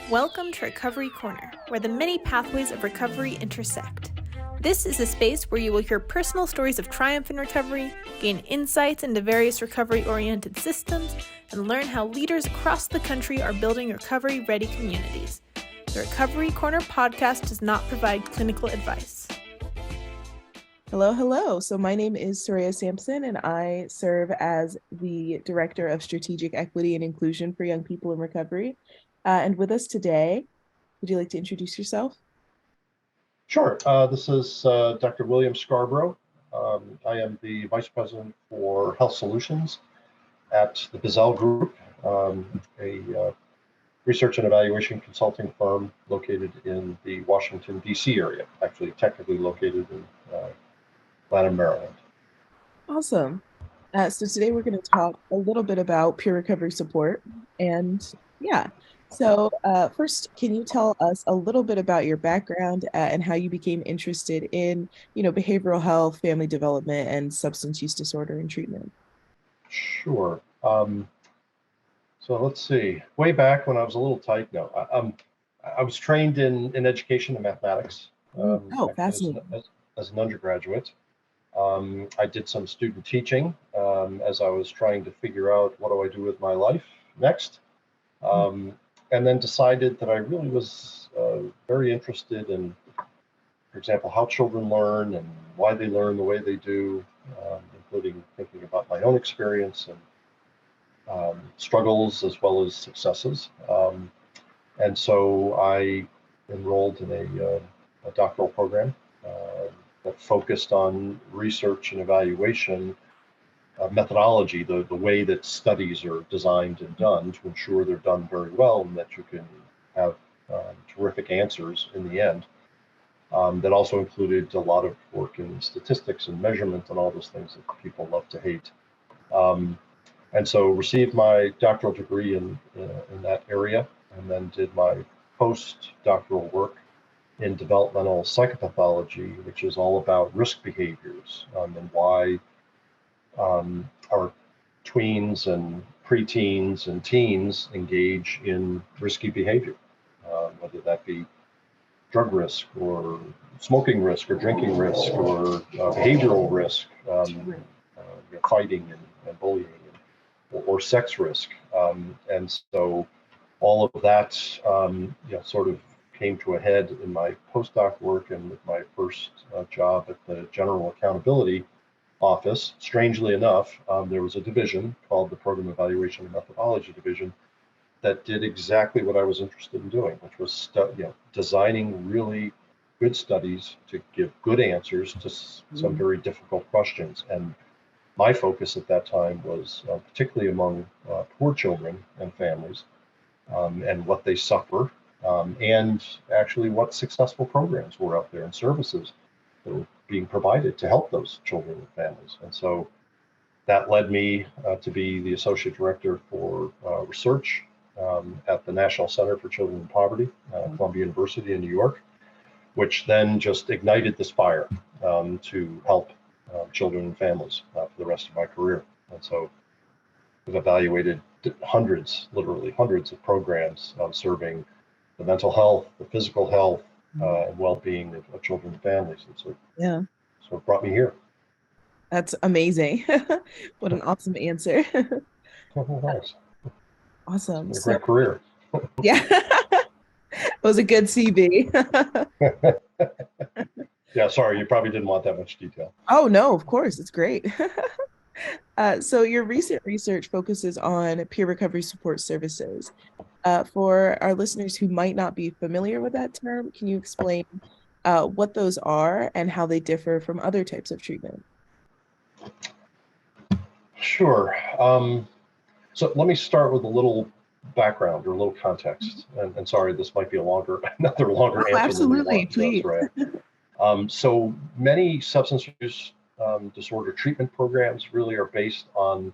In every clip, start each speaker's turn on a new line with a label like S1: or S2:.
S1: Welcome to Recovery Corner, where the many pathways of recovery intersect. This is a space where you will hear personal stories of triumph in recovery, gain insights into various recovery-oriented systems, and learn how leaders across the country are building recovery-ready communities. The Recovery Corner podcast does not provide clinical advice.
S2: Hello. So my name is Soraya Sampson, and I serve as the Director of Strategic Equity and Inclusion for Young People in Recovery. And with us today, would you like to introduce yourself?
S3: Sure. This is Dr. William Scarbrough. I am the Vice President for Health Solutions at the Bizzell Group, a research and evaluation consulting firm located in the Washington, D.C. area, actually technically located in Lanham, Maryland.
S2: Awesome. So today we're going to talk a little bit about peer recovery support. And so first, can you tell us a little bit about your background and how you became interested in, behavioral health, family development, and substance use disorder and treatment?
S3: Sure. So let's see. Way back when I was a little tight, I was trained in education and mathematics.
S2: Fascinating.
S3: As an undergraduate. I did some student teaching as I was trying to figure out what do I do with my life next. And then decided that I really was very interested in, for example, how children learn and why they learn the way they do, including thinking about my own experience and struggles as well as successes. And so I enrolled in a doctoral program that focused on research and evaluation methodology, the way that studies are designed and done to ensure they're done very well and that you can have terrific answers in the end. That also included a lot of work in statistics and measurement and all those things that people love to hate. And so received my doctoral degree in that area, and then did my postdoctoral work in developmental psychopathology, which is all about risk behaviors and why our tweens and preteens and teens engage in risky behavior, whether that be drug risk or smoking risk or drinking risk or behavioral risk, fighting and bullying or sex risk. And so all of that sort of came to a head in my postdoc work and with my first job at the General Accountability Office. Strangely enough, there was a division called the Program Evaluation and Methodology Division that did exactly what I was interested in doing, which was designing really good studies to give good answers to some very difficult questions. And my focus at that time was particularly among poor children and families and what they suffer. And actually what successful programs were out there and services that were being provided to help those children and families. And so that led me to be the Associate Director for Research at the National Center for Children in Poverty, Columbia University in New York, which then just ignited this fire to help children and families for the rest of my career. And so we've evaluated literally hundreds of programs serving the mental health, the physical health, and well-being of children and families. And so, so it brought me here.
S2: That's amazing. What an awesome answer.
S3: Thanks.
S2: Awesome.
S3: It's a great career.
S2: Yeah. It was a good CV.
S3: Yeah, sorry, you probably didn't want that much detail.
S2: Oh, no, of course. It's great. So your recent research focuses on peer recovery support services. For our listeners who might not be familiar with that term, can you explain what those are and how they differ from other types of treatment?
S3: Sure. So let me start with a little background or a little context. And sorry, this might be another longer answer.
S2: Absolutely, please.
S3: Right. So many substance use disorder treatment programs really are based on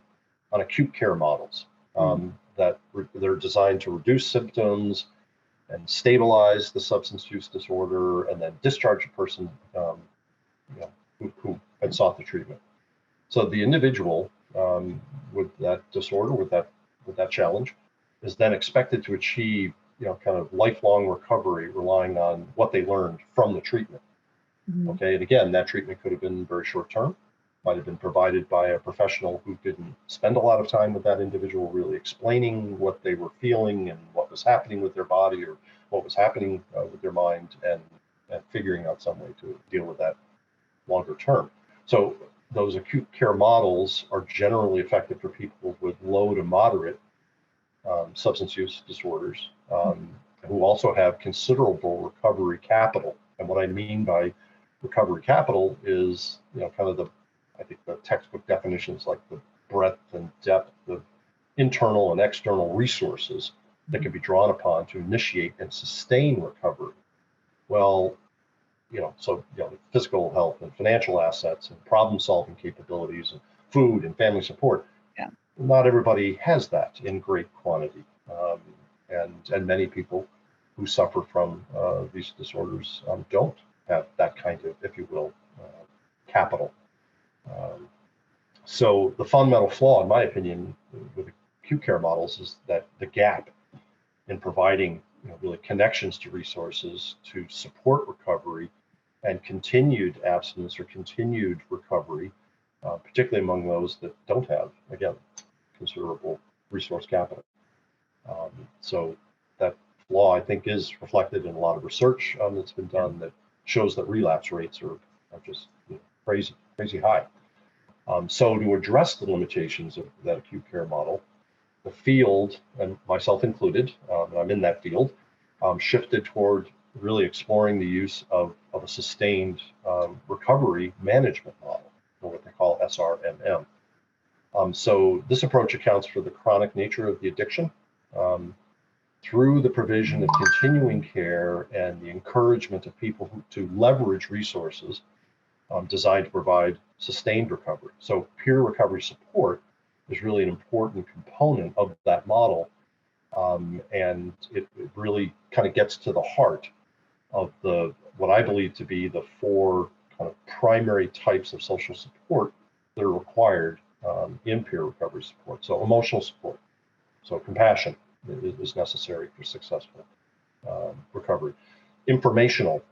S3: acute care models that they're designed to reduce symptoms and stabilize the substance use disorder and then discharge a person who had sought the treatment. So the individual with that disorder, with that challenge, is then expected to achieve kind of lifelong recovery, relying on what they learned from the treatment. Okay, and again, that treatment could have been very short term, might have been provided by a professional who didn't spend a lot of time with that individual, really explaining what they were feeling and what was happening with their body or what was happening with their mind, and figuring out some way to deal with that longer term. So those acute care models are generally effective for people with low to moderate substance use disorders, who also have considerable recovery capital. And what I mean by recovery capital is, kind of I think the textbook definitions, like the breadth and depth of internal and external resources that can be drawn upon to initiate and sustain recovery. Well, physical health and financial assets and problem solving capabilities and food and family support.
S2: Yeah.
S3: Not everybody has that in great quantity. And many people who suffer from these disorders don't have that kind of, if you will, capital. So the fundamental flaw, in my opinion, with acute care models is that the gap in providing really connections to resources to support recovery and continued abstinence or continued recovery, particularly among those that don't have, again, considerable resource capital. So that flaw, I think, is reflected in a lot of research that's been done that shows that relapse rates are just crazy high. So to address the limitations of that acute care model, the field, and myself included, and I'm in that field, shifted toward really exploring the use of a sustained recovery management model, or what they call SRMM. So this approach accounts for the chronic nature of the addiction through the provision of continuing care and the encouragement of people to leverage resources designed to provide sustained recovery. So peer recovery support is really an important component of that model. And it really kind of gets to the heart of what I believe to be the four kind of primary types of social support that are required in peer recovery support. So emotional support, so compassion is necessary for successful recovery. Informational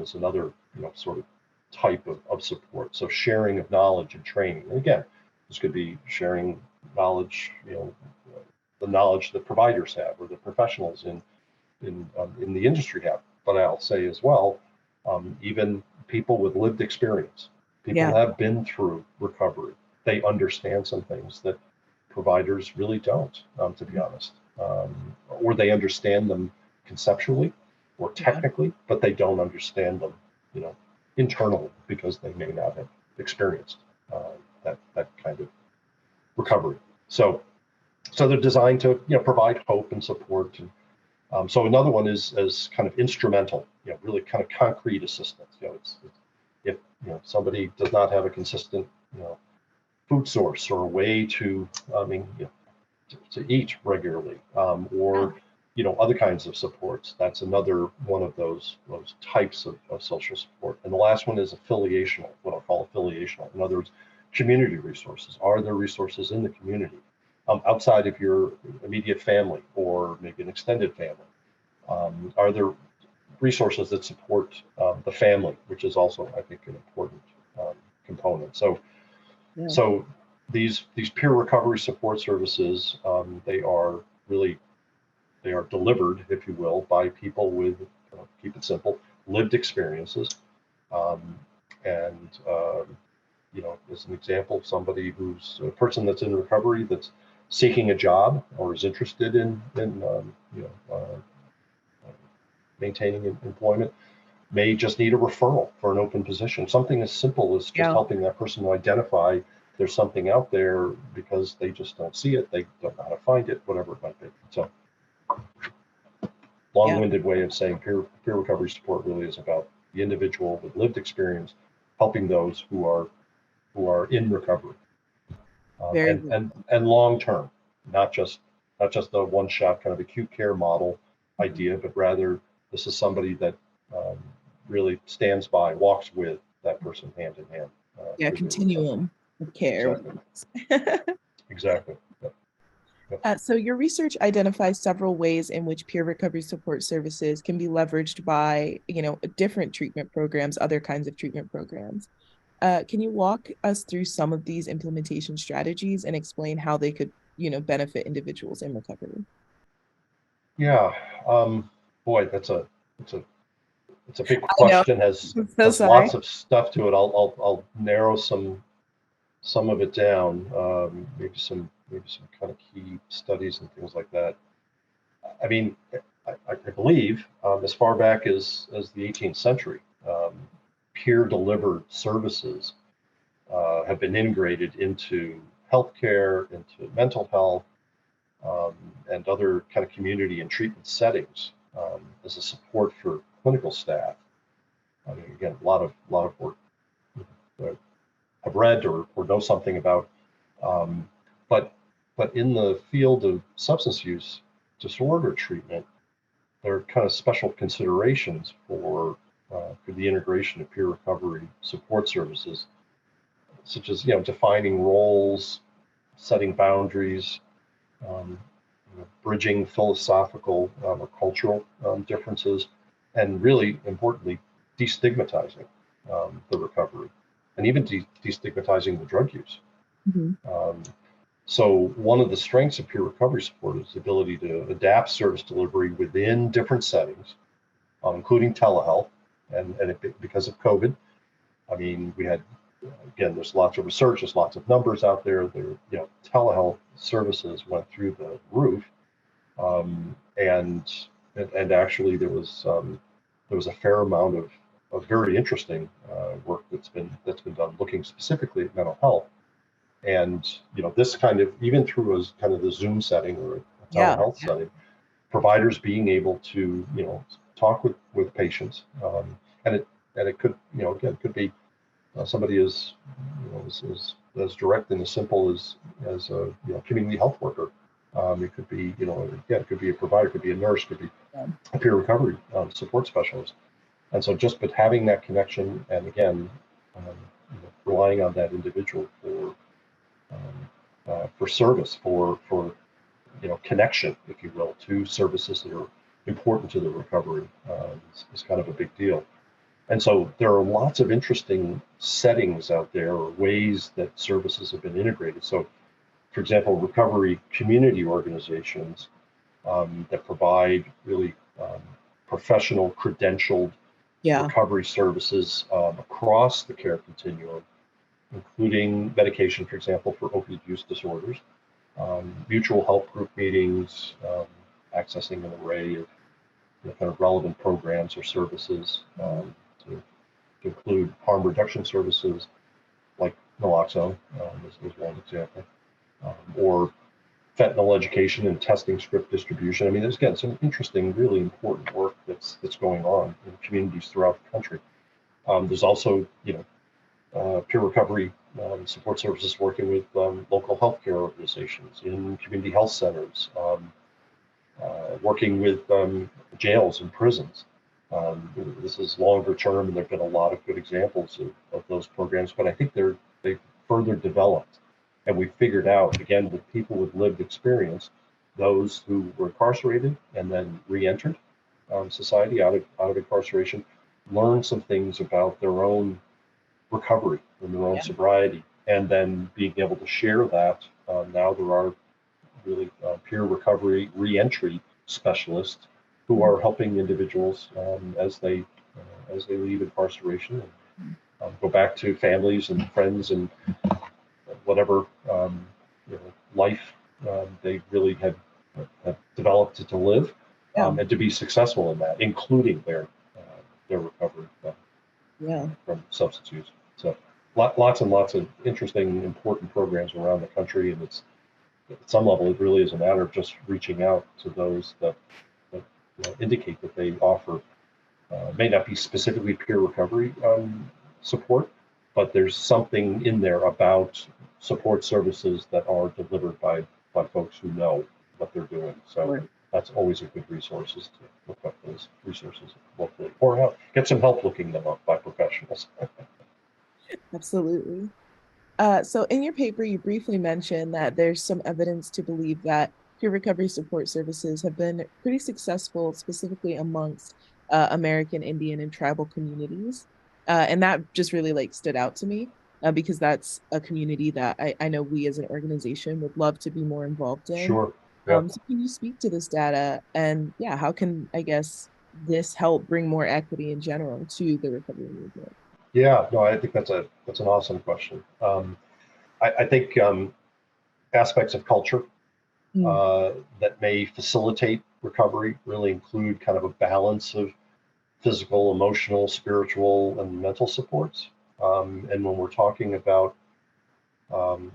S3: is another sort of type of support. So sharing of knowledge and training. And again, this could be sharing knowledge, the knowledge that providers have or the professionals in the industry have. But I'll say as well, even people with lived experience, people have been through recovery. They understand some things that providers really don't, to be honest, or they understand them conceptually or technically, but they don't understand them, internally, because they may not have experienced that kind of recovery. So they're designed to provide hope and support. And so another one is kind of instrumental, really kind of concrete assistance. If somebody does not have a consistent food source or a way to to eat regularly, or other kinds of supports, that's another one of those types of social support. And the last one is affiliational, what I'll call affiliational. In other words, community resources. Are there resources in the community outside of your immediate family or maybe an extended family? Are there resources that support the family, which is also, I think, an important component. So these peer recovery support services, they are delivered, if you will, by people with, keep it simple, lived experiences. As an example, somebody who's a person that's in recovery that's seeking a job or is interested in maintaining employment may just need a referral for an open position. Something as simple as just helping that person to identify there's something out there because they just don't see it, they don't know how to find it, whatever it might be. So long-winded way of saying peer recovery support really is about the individual with lived experience helping those who are in recovery, and long-term, not just the one-shot kind of acute care model idea, but rather this is somebody that really stands by, walks with that person hand in hand.
S2: Continuum of care.
S3: Exactly. Exactly. Yep.
S2: So your research identifies several ways in which peer recovery support services can be leveraged by, different treatment programs, other kinds of treatment programs. Can you walk us through some of these implementation strategies and explain how they could, benefit individuals in recovery?
S3: Yeah. Boy, it's a big
S2: I know.
S3: question. Has
S2: I'm so
S3: has
S2: sorry.
S3: lots of stuff to it. I'll narrow some of it down. Maybe some kind of key studies and things like that. I mean, I believe as far back as the 18th century, peer-delivered services have been integrated into healthcare, into mental health, and other kind of community and treatment settings as a support for clinical staff. I mean, again, a lot of work that I've read or know something about, um, but in the field of substance use disorder treatment, there are kind of special considerations for the integration of peer recovery support services, such as defining roles, setting boundaries, um, bridging philosophical or cultural differences, and really importantly, destigmatizing the recovery, and even destigmatizing the drug use.
S2: Mhm.
S3: Um, so one of the strengths of peer recovery support is the ability to adapt service delivery within different settings, including telehealth, and because of COVID, I mean, we had, again, there's lots of research, there's lots of numbers out there. Telehealth services went through the roof, and actually there was a fair amount of very interesting work that's been done looking specifically at mental health, and this kind of even through as kind of the Zoom setting or a
S2: Yeah.
S3: telehealth setting, providers being able to talk with patients, and it could again could be somebody as direct and as simple as a community health worker. It could be again it could be a provider, it could be a nurse, it could be
S2: Yeah.
S3: a peer recovery support specialist. And so just but having that connection, and again relying on that individual for service, for connection, if you will, to services that are important to the recovery, is kind of a big deal. And so there are lots of interesting settings out there or ways that services have been integrated. So, for example, recovery community organizations that provide really professional, credentialed
S2: Yeah.
S3: recovery services across the care continuum, including medication, for example, for opioid use disorders, mutual help group meetings, accessing an array of kind of relevant programs or services to include harm reduction services like naloxone, is one example, or fentanyl education and testing script distribution. I mean, there's again some interesting, really important work that's going on in communities throughout the country. There's also, peer recovery support services working with local healthcare organizations in community health centers, working with jails and prisons. This is longer term, and there've been a lot of good examples of those programs, but I think they've further developed, and we figured out again with people with lived experience, those who were incarcerated and then re-entered society out of incarceration, learned some things about their own recovery and their own sobriety, and then being able to share that. Now there are really peer recovery re-entry specialists who are helping individuals as they leave incarceration and go back to families and friends and whatever life they really have developed to live, and to be successful in that, including their recovery
S2: Yeah.
S3: from substance use. So lots and lots of interesting, important programs around the country, and it's at some level it really is a matter of just reaching out to those that indicate that they offer may not be specifically peer recovery support, but there's something in there about support services that are delivered by folks who know what they're doing. So
S2: Sure.
S3: that's always a good resource, is to look up those resources locally, or get some help looking them up by professionals.
S2: Absolutely. So in your paper, you briefly mentioned that there's some evidence to believe that peer recovery support services have been pretty successful, specifically amongst American Indian and tribal communities. And that just really like stood out to me because that's a community that I know we as an organization would love to be more involved in.
S3: Sure. Yeah.
S2: So can you speak to this data and yeah, how can I guess this help bring more equity in general to the recovery movement?
S3: Yeah. No, I think that's an awesome question. I think aspects of culture
S2: Mm,
S3: that may facilitate recovery really include kind of a balance of physical, emotional, spiritual, and mental supports. And when we're talking about um,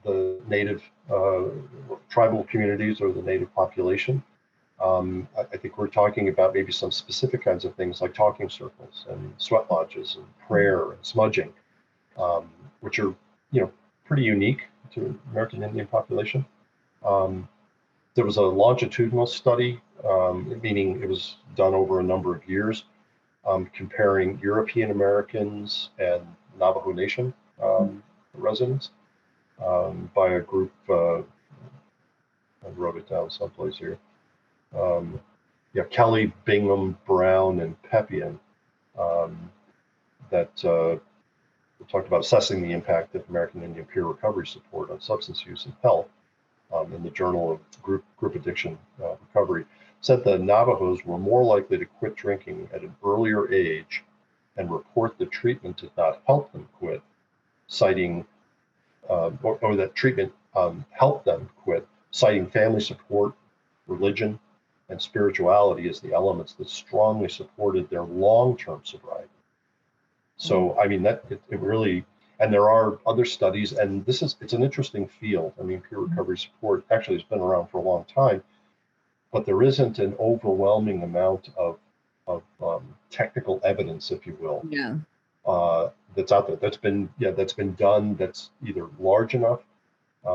S3: the native tribal communities or the native population, I think we're talking about maybe some specific kinds of things like talking circles and sweat lodges and
S2: mm,
S3: prayer and smudging, um, which are pretty unique to American Indian population. Um, there was a longitudinal study, meaning it was done over a number of years, comparing European Americans and Navajo Nation
S2: mm,
S3: residents by a group. I wrote it down someplace here. Um, yeah, Kelly, Bingham, Brown, and Peppian um, that talked about assessing the impact of American Indian peer recovery support on substance use and health in the Journal of Group Addiction Recovery, said the Navajos were more likely to quit drinking at an earlier age and report the treatment did not help them quit, citing, or that treatment helped them quit, citing family support, religion, and spirituality as the elements that strongly supported their long-term sobriety.
S2: mm,
S3: So, I mean, it really, and there are other studies, and it's an interesting field. I mean, peer
S2: mm.
S3: recovery support actually has been around for a long time, but there isn't an overwhelming amount of technical evidence, if you will,
S2: Yeah.
S3: that's out there. That's been done. That's either large enough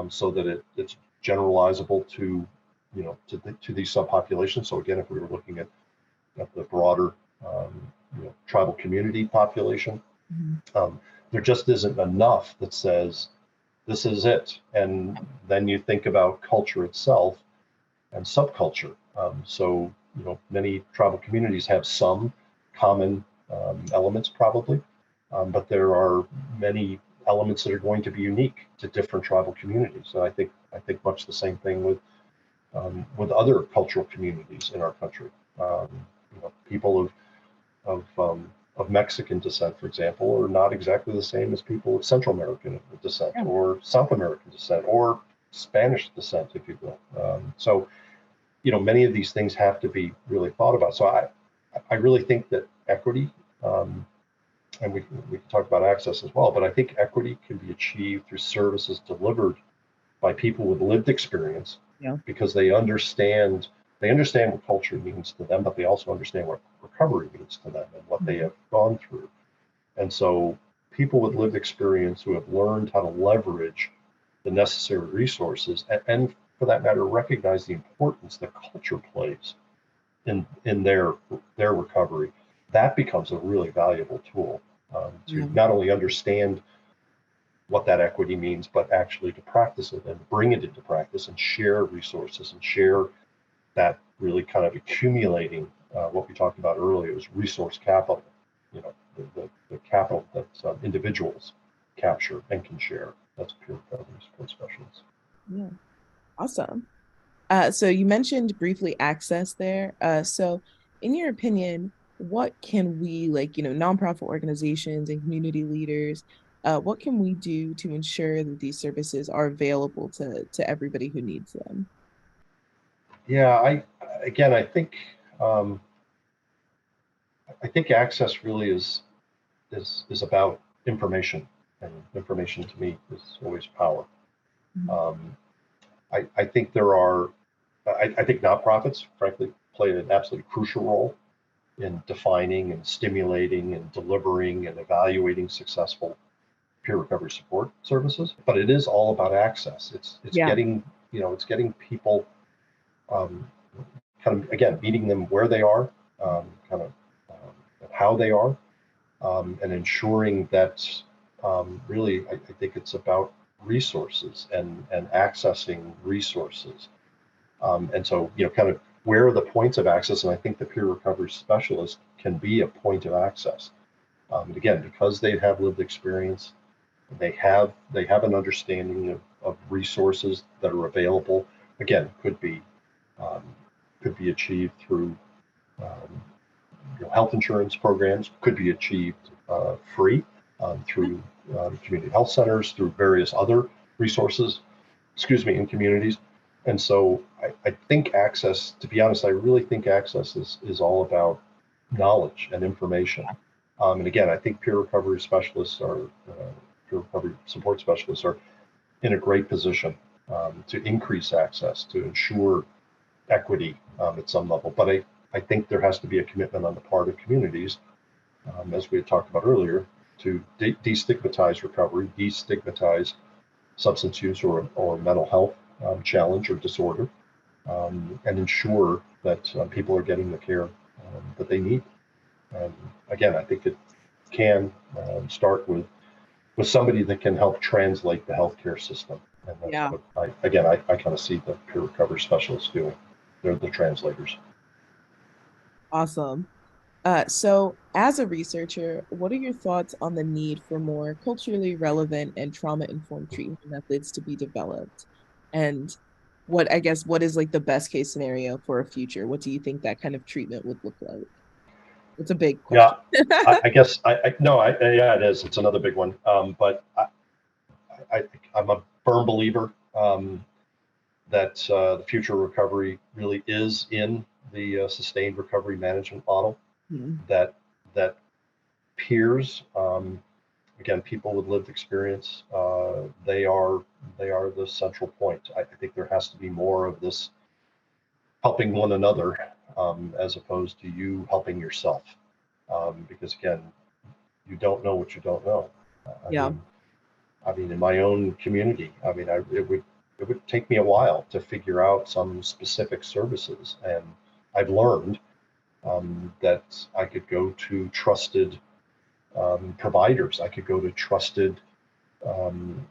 S3: so that it's generalizable to, to these subpopulations. So again, if we were looking at the broader, tribal community population,
S2: Mhm.
S3: um, there just isn't enough that says this is it. And then you think about culture itself and subculture. So, many tribal communities have some common elements probably, but there are many elements that are going to be unique to different tribal communities. And I think much the same thing with other cultural communities in our country. Um, People of Mexican descent, for example, are not exactly the same as people of Central American descent
S2: Yeah.
S3: or South American descent or Spanish descent, if you will. So, many of these things have to be really thought about. So I really think that equity, and we can talk about access as well, but I think equity can be achieved through services delivered by people with lived experience
S2: Yeah.
S3: because they understand what culture means to them, but they also understand what recovery means to them and what they
S2: Mhm.
S3: have gone through. And so people with lived experience who have learned how to leverage the necessary resources and for that matter, recognize the importance that culture plays in their recovery, that becomes a really valuable tool to
S2: Yeah.
S3: not only understand what that equity means, but actually to practice it and bring it into practice and share resources and share that really kind of accumulating what we talked about earlier was resource capital, the capital that individuals capture and can share. That's peer recovery support specialists.
S2: Yeah. Awesome. So you mentioned briefly access there. So in your opinion, what can we like, nonprofit organizations and community leaders, what can we do to ensure that these services are available to everybody who needs them?
S3: Yeah, again, um, I think access really is about information, and information to me is always power.
S2: Mhm.
S3: Um, I think there are, I think nonprofits, frankly, play an absolutely crucial role in defining and stimulating and delivering and evaluating successful peer recovery support services. But it is all about access. It's
S2: Yeah.
S3: getting it's getting people um, kind of again meeting them where they are, kind of how they are, and ensuring that really, I think it's about resources and accessing resources. And so, kind of where are the points of access? And I think the peer recovery specialist can be a point of access. And again, because they have lived experience, they have an understanding of resources that are available. Again, um, could be achieved through health insurance programs, could be achieved free through community health centers, through various other resources, in communities. And so I think access, to be honest, I really think access is all about knowledge and information. And again, I think peer recovery specialists peer recovery support specialists are in a great position to increase access, to ensure equity at some level. But I think there has to be a commitment on the part of communities, as we had talked about earlier, to destigmatize recovery, destigmatize substance use or mental health challenge or disorder, and ensure that people are getting the care that they need. And again, I think it can start with somebody that can help translate the healthcare system. And that's
S2: Yeah.
S3: what I kind of see the peer recovery specialists doing. They're the translators.
S2: Awesome. So, as a researcher, what are your thoughts on the need for more culturally relevant and trauma-informed treatment methods to be developed? And what is like the best case scenario for a future? What do you think that kind of treatment would look like? It's a big
S3: Yeah,
S2: question.
S3: I guess no, yeah, it is. It's another big one. But I, I'm a firm believer that the future recovery really is in the sustained recovery management model.
S2: Mhm.
S3: That that peers, again, people with lived experience, they are the central point. I think there has to be more of this helping one another as opposed to you helping yourself, because again, you don't know what you don't know. I
S2: Yeah.
S3: mean, in my own community, it would take me a while to figure out some specific services, and I've learned that I could go to trusted providers. I could go to trusted um,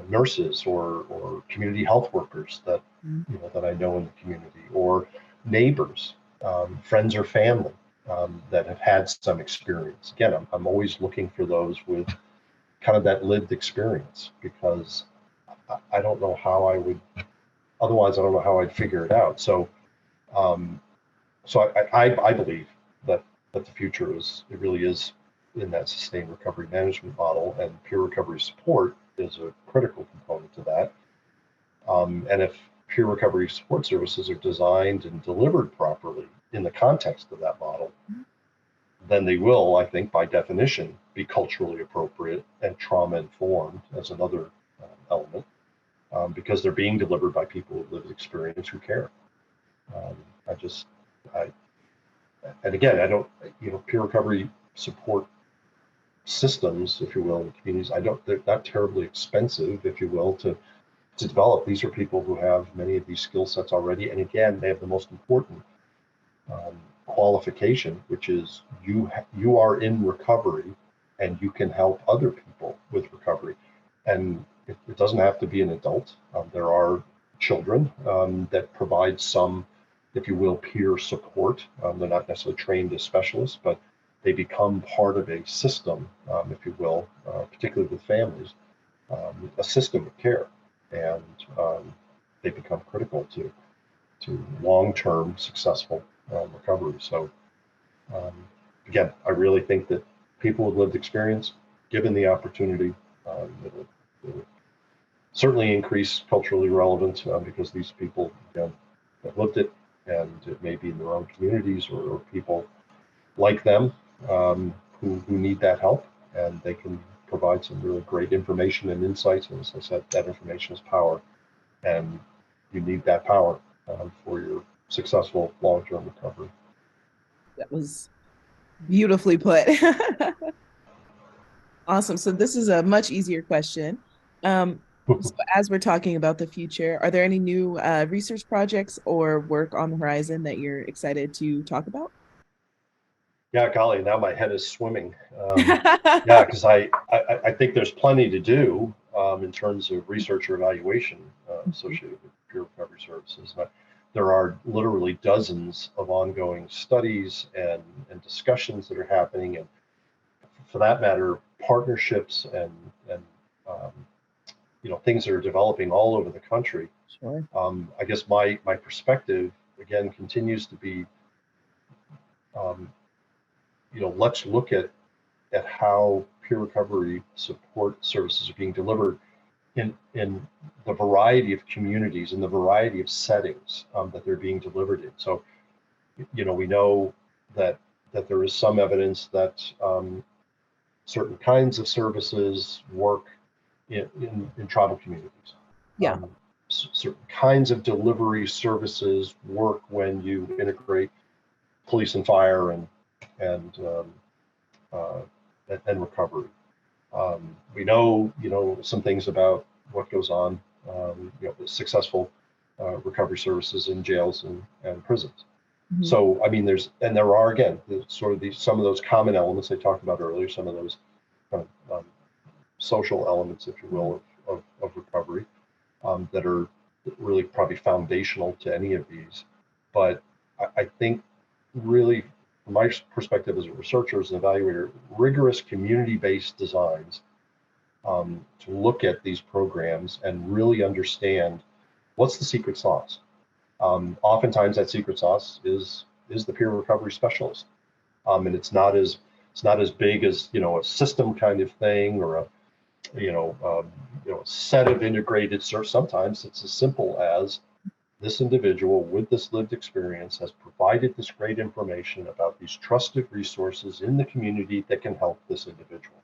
S3: nurses or community health workers
S2: Mhm.
S3: that I know in the community, or neighbors, friends or family that have had some experience. Again, I'm always looking for those with kind of that lived experience, because I don't know how I would otherwise. I don't know how I'd figure it out. Um, so I believe that the future it really is in that sustained recovery management model, and peer recovery support is a critical component to that. And if peer recovery support services are designed and delivered properly in the context of that model, then they will, I think, by definition, be culturally appropriate and trauma informed as another element, because they're being delivered by people with lived experience who care. Um, I just, I, and again, I don't, peer recovery support systems, if you will, in communities, they're not terribly expensive, if you will, to develop. These are people who have many of these skill sets already. And again, they have the most important um, qualification, which is you are in recovery and you can help other people with recovery. And it doesn't have to be an adult. There are children that provide some, if you will, peer support. They're not necessarily trained as specialists, but they become part of a system, if you will, particularly with families, a system of care. And they become critical to long-term successful recovery. So um, again, I really think that people with lived experience, given the opportunity, it'll certainly increase culturally relevant, because these people, again, have lived it, and it may be in their own communities or people like them who need that help, and they can provide some really great information and insights. And as I said, that information is power, and you need that power for your successful long-term recovery.
S2: That was beautifully put. Awesome. So this is a much easier question. So as we're talking about the future, are there any new research projects or work on the horizon that you're excited to talk about?
S3: Yeah, golly, now my head is swimming. Yeah, because I think there's plenty to do in terms of research or evaluation associated with peer recovery services. But there are literally dozens of ongoing studies and discussions that are happening, and for that matter, partnerships and um, things that are developing all over the country.
S2: Sure.
S3: I guess my perspective again continues to be, um, let's look at how peer recovery support services are being delivered in the variety of communities, in the variety of settings that they're being delivered in. So, we know that there is some evidence that certain kinds of services work in tribal communities.
S2: Yeah.
S3: Certain kinds of delivery services work when you integrate police and fire and recovery. We know, some things about what goes on, successful recovery services in jails and prisons.
S2: Mhm.
S3: So, I mean, there are, again, some of those common elements I talked about earlier, some of those kind of social elements, if you will, of recovery that are really probably foundational to any of these. But I think really, from my perspective as a researcher, as an evaluator, rigorous community-based designs to look at these programs and really understand what's the secret sauce. Oftentimes, that secret sauce is the peer recovery specialist, and it's not as big as a system kind of thing or a set of integrated search. Sometimes it's as simple as this individual with this lived experience has provided this great information about these trusted resources in the community that can help this individual.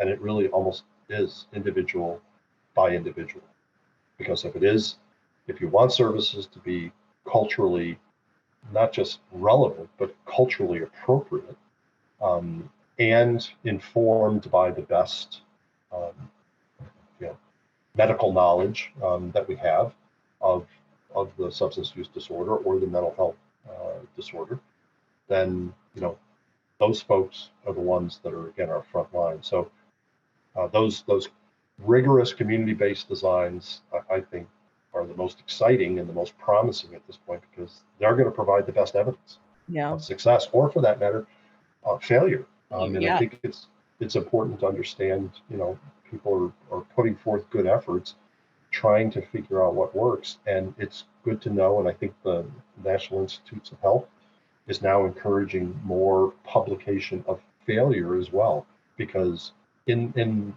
S3: And it really almost is individual by individual. Because if you want services to be culturally not just relevant, but culturally appropriate and informed by the best medical knowledge that we have of the substance use disorder or the mental health disorder, then those folks are the ones that are again our front line. So those rigorous community-based designs, I think, are the most exciting and the most promising at this point because they're going to provide the best evidence of success, or for that matter, failure. And I think it's important to understand, people are putting forth good efforts, trying to figure out what works. And it's good to know, and I think the National Institutes of Health is now encouraging more publication of failure as well, because in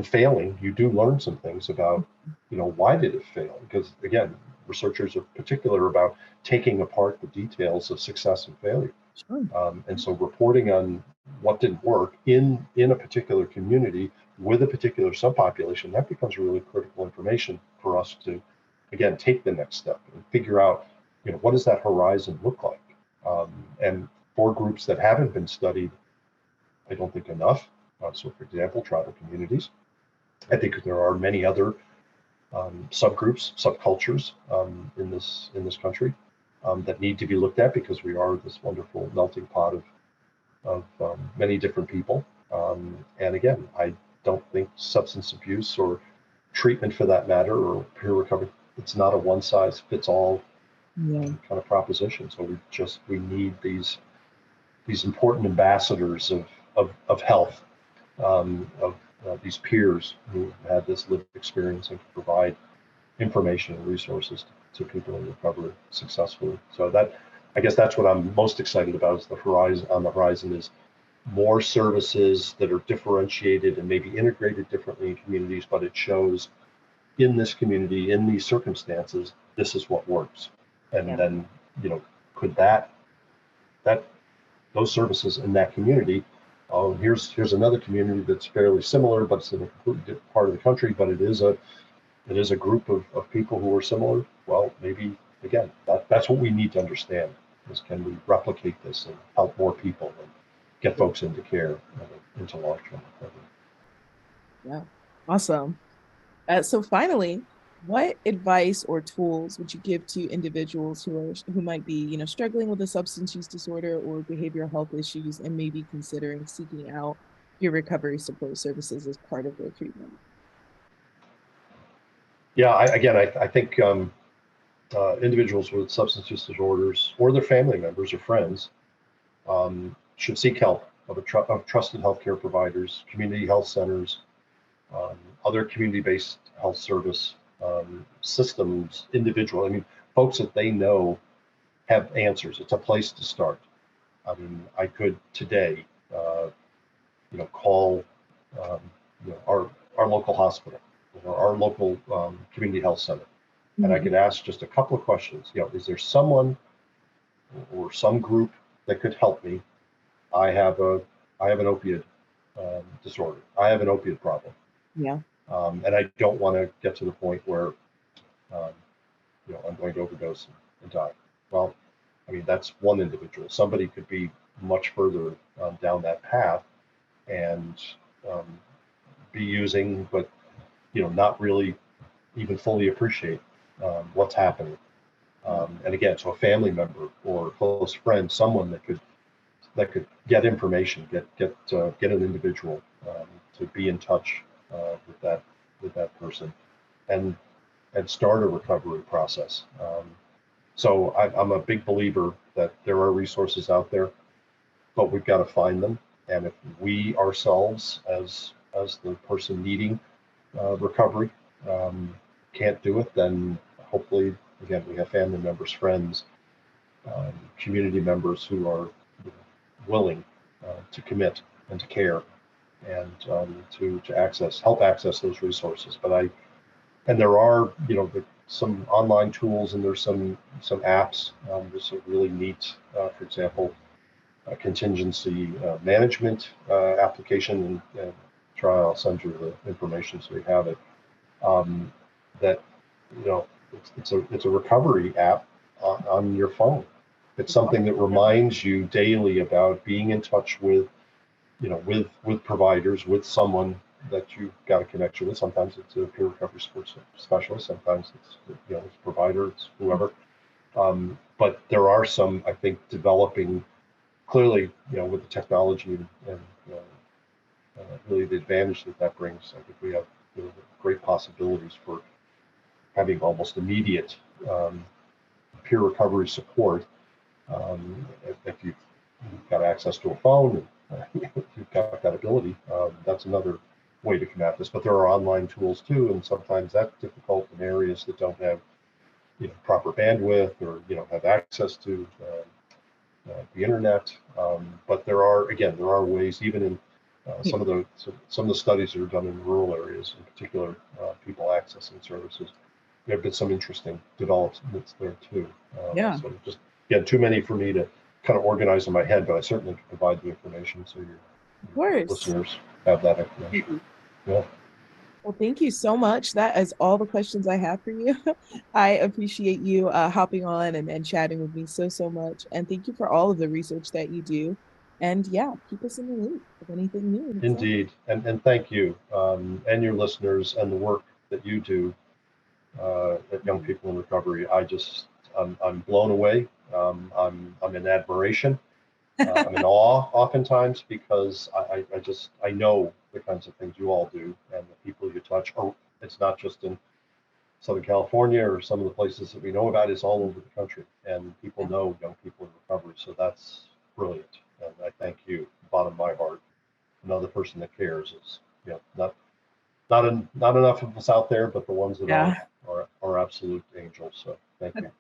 S3: failing, you do learn some things about, why did it fail? Because again, researchers are particular about taking apart the details of success and failure.
S2: Sure.
S3: And so reporting on what didn't work in a particular community with a particular subpopulation, that becomes really critical information for us to, again, take the next step and figure out, what does that horizon look like? And for groups that haven't been studied, I don't think enough. So for example, tribal communities, I think there are many other subgroups, subcultures in this country that need to be looked at because we are this wonderful melting pot of many different people. And again, I don't think substance abuse or treatment for that matter or peer recovery, it's not a one size fits all kind of proposition. So we need these important ambassadors of health, of these peers who had this lived experience and can provide information and resources to people in recovery successfully. So I guess that's what I'm most excited about is the horizon is more services that are differentiated and maybe integrated differently in communities, but it shows in this community, in these circumstances, this is what works. And then, could those services in that community, here's another community that's fairly similar, but it's in a completely different part of the country, but it is a group of people who are similar. Well, maybe again, that's what we need to understand is, can we replicate this and help more people and get folks into care, into long-term recovery.
S2: Yeah, awesome. So finally, What advice or tools would you give to individuals who might be, struggling with a substance use disorder or behavioral health issues and maybe considering seeking out your recovery support services as part of their treatment?
S3: Yeah, I think individuals with substance use disorders or their family members or friends should seek help of trusted healthcare providers, community health centers, other community-based health service systems, individual. I mean, folks that they know have answers. It's a place to start. I mean, I could today, call, um, our local hospital or our local community health center, and I could ask just a couple of questions. Is there someone or some group that could help me? I have an opiate disorder. I have an opiate problem,
S2: Yeah.
S3: and I don't want to get to the point where um, I'm going to overdose and die. Well, I mean, that's one individual. Somebody could be much further down that path and um, be using, but not really even fully appreciate what's happening. And again, so a family member or a close friend, someone that could get information, get an individual to be in touch with that person, and start a recovery process. So I'm a big believer that there are resources out there, but we've got to find them. And if we ourselves, as the person needing recovery, can't do it, then hopefully, again, we have family members, friends, community members who are willing to commit and to care and to help access those resources. And there are, some online tools, and there's some apps. There's a really neat, for example, contingency management application, and try. I'll send you the information so you have it. That it's a recovery app on your phone. It's something that reminds you daily about being in touch with with providers, with someone that you've got a connection with. Sometimes it's a peer recovery support specialist. Sometimes it's it's a provider, it's whoever. But there are some, I think, developing clearly, with the technology and really the advantage that brings. I think we have great possibilities for having almost immediate peer recovery support if you've got access to a phone. If you've got that ability, that's another way to combat this. But there are online tools too, and sometimes that's difficult in areas that don't have proper bandwidth or have access to the internet. But there are ways, even in some of the studies that are done in rural areas, in particular, people accessing services. There have been some interesting developments there too.
S2: Yeah.
S3: So just again, too many for me to kind of organize in my head, but I certainly can provide the information so your listeners have that information. Yeah.
S2: Well, thank you so much. That is all the questions I have for you. I appreciate you hopping on and chatting with me so much. And thank you for all of the research that you do. And yeah, keep us in the loop of anything new and exciting.
S3: Indeed. And thank you, and your listeners, and the work that you do at Young People in Recovery. I'm blown away. I'm in admiration. I'm in awe oftentimes, because I know the kinds of things you all do and the people you touch. Oh, it's not just in Southern California or some of the places that we know about. It's all over the country, and people know Young People in Recovery. So that's brilliant, and I thank you, bottom of my heart. Another person that cares is not enough of us out there, but the ones that are absolute angels. So thank you.